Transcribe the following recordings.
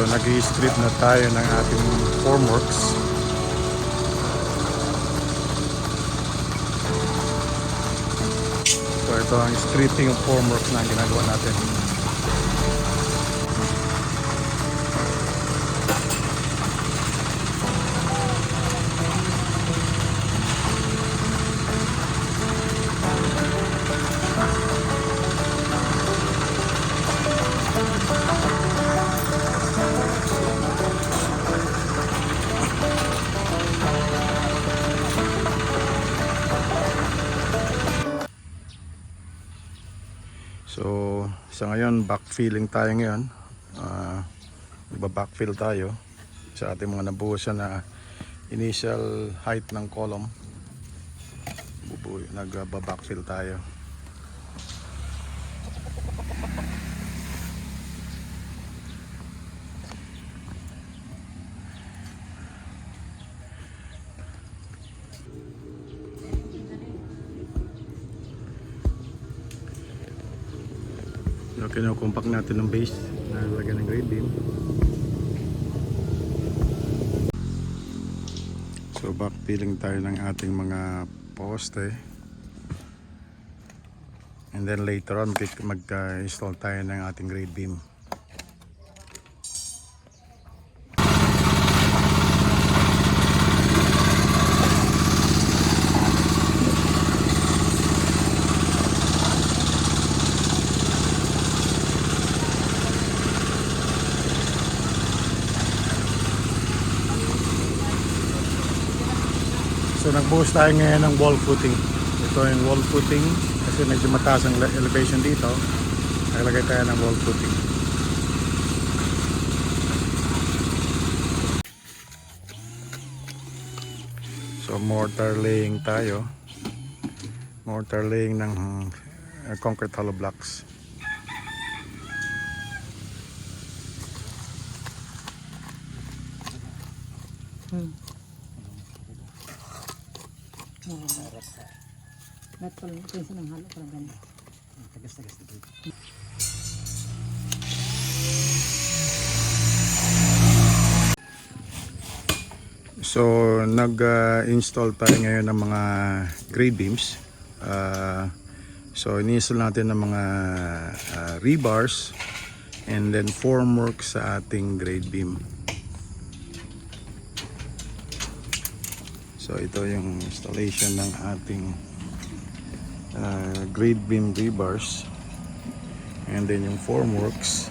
nag-i-strip na tayo ng ating formworks. So ito ang stripping of formworks na ginagawa natin. So sa ngayon backfilling tayo ngayon. Backfill tayo sa ating mga nabuhusan na initial height ng column. Nag-backfill tayo. So, kinukumpak natin ng base na lagyan ng grade beam. So backfilling tayo ng ating mga poste. And then later on mag-install tayo ng ating grade beam. So nagbuhos tayo ngayon ng wall footing. Ito yung wall footing kasi medyo mataas ang elevation dito. Naglagay tayo ng wall footing. So mortar laying tayo. Mortar laying ng concrete hollow blocks. Lahat pala ito yung sinanghalo pala ganun. Tagas-tagas na dito. So nag-install tayo ngayon ng mga grade beams. So ini-install natin ng mga rebars and then formwork sa ating grade beam. So ito yung installation ng ating grade beam rebars and then yung formworks.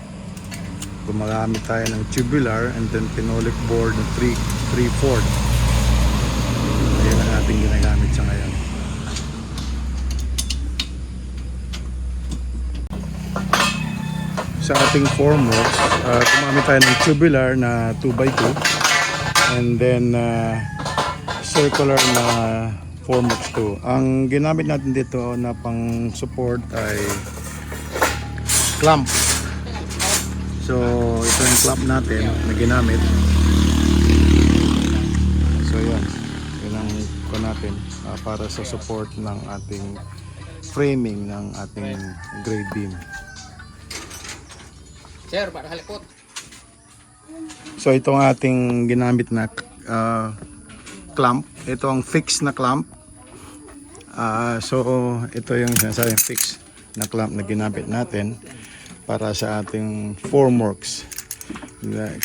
Gumagamit tayo ng tubular and then phenolic board na 3/4. Ayan ang ating ginagamit sa ngayon. Sa ating formworks, gumamit tayo ng tubular na 2x2 and then circular na formworks 2. Ang ginamit natin dito na pang support ay clamp. So ito yung clamp natin na ginamit. So yun ang ko natin para sa support ng ating framing ng ating grade beam. Sir, para halikot. So itong ating ginamit na clamp. Ito ang fixed na clamp. So ito yung sinasabing fixed na clamp na ginamit natin para sa ating formworks.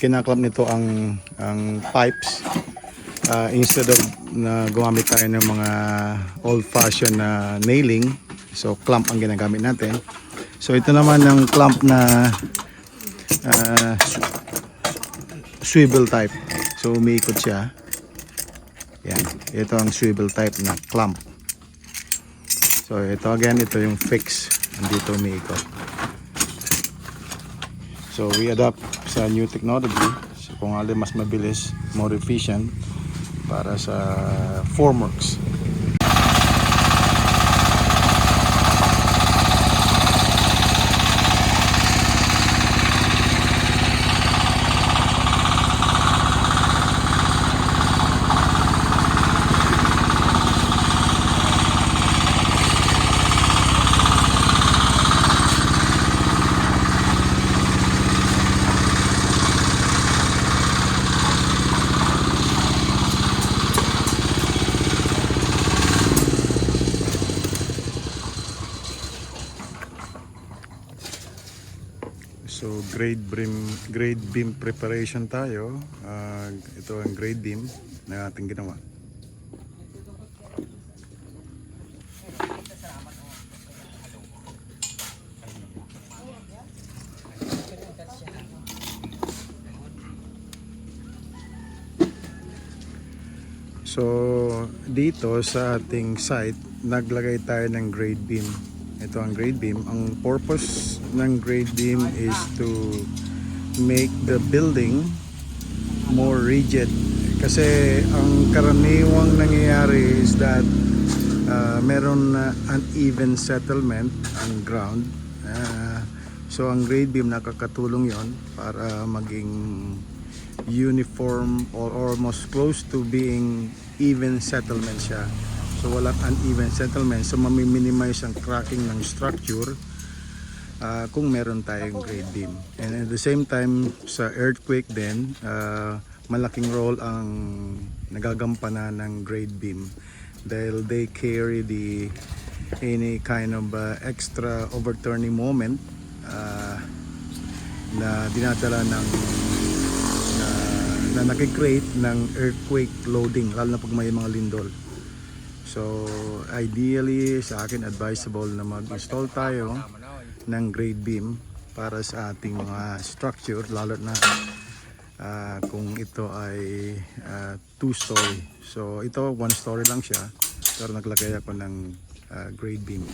Kinaklamp nito ang pipes instead of na gumamit tayo ng mga old-fashioned na nailing. So clamp ang ginagamit natin. So ito naman ang clamp na swivel type. So umiikot siya. Yan, ito ang swivel type na clamp. So ito again, ito yung fix, andito umiikot. So we adapt sa new technology, so kung alin mas mabilis, more efficient para sa formworks. So grade beam preparation tayo. Ito ang grade beam na ating ginawa. So dito sa ating site, naglagay tayo ng grade beam. Ito ang grade beam. Ang purpose ng grade beam is to make the building more rigid. Kasi ang karaniwang nangyayari is that meron uneven settlement ang ground. So ang grade beam nakakatulong yon para maging uniform or almost close to being even settlement siya. So walang uneven settlement, so mami-minimize ang cracking ng structure kung meron tayong grade beam. And at the same time sa earthquake din, malaking role ang nagagampanan ng grade beam dahil they carry any kind of extra overturning moment na dinadala ng na nag-create ng earthquake loading, lalo na pag may mga lindol. So ideally sa akin advisable na mag-install tayo ng grade beam para sa ating mga structure, lalo na kung ito ay 2-story. So ito 1-story lang siya, pero naglagay ako ng grade beam.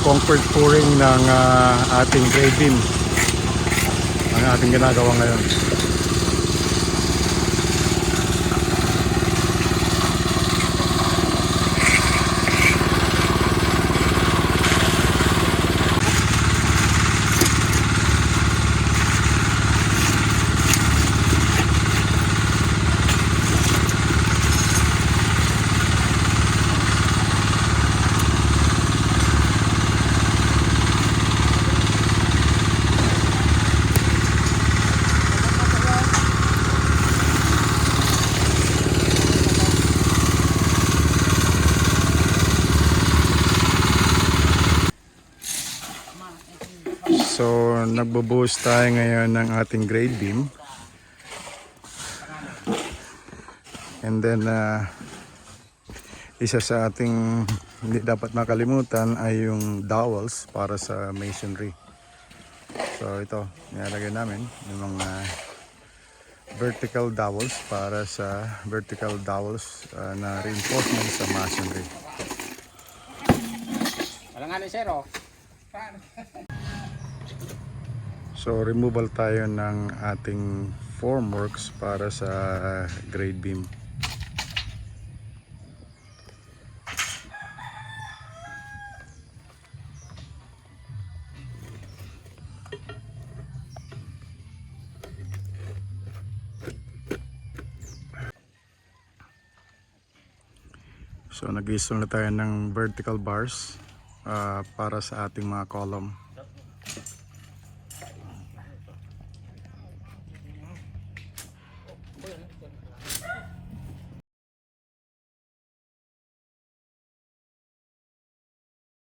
Concrete pouring ng ating grade beam ang ating ginagawa ngayon. So nagbo-boost tayo ngayon ng ating grade beam. And then isa sa ating hindi dapat makalimutan ay yung dowels para sa masonry. So ito, nilalagay namin yung mga vertical dowels para sa vertical dowels na reinforcement sa masonry. Walang ano, sir, oh. So removal tayo ng ating formworks para sa grade beam. So nag-install na tayo ng vertical bars para sa ating mga column.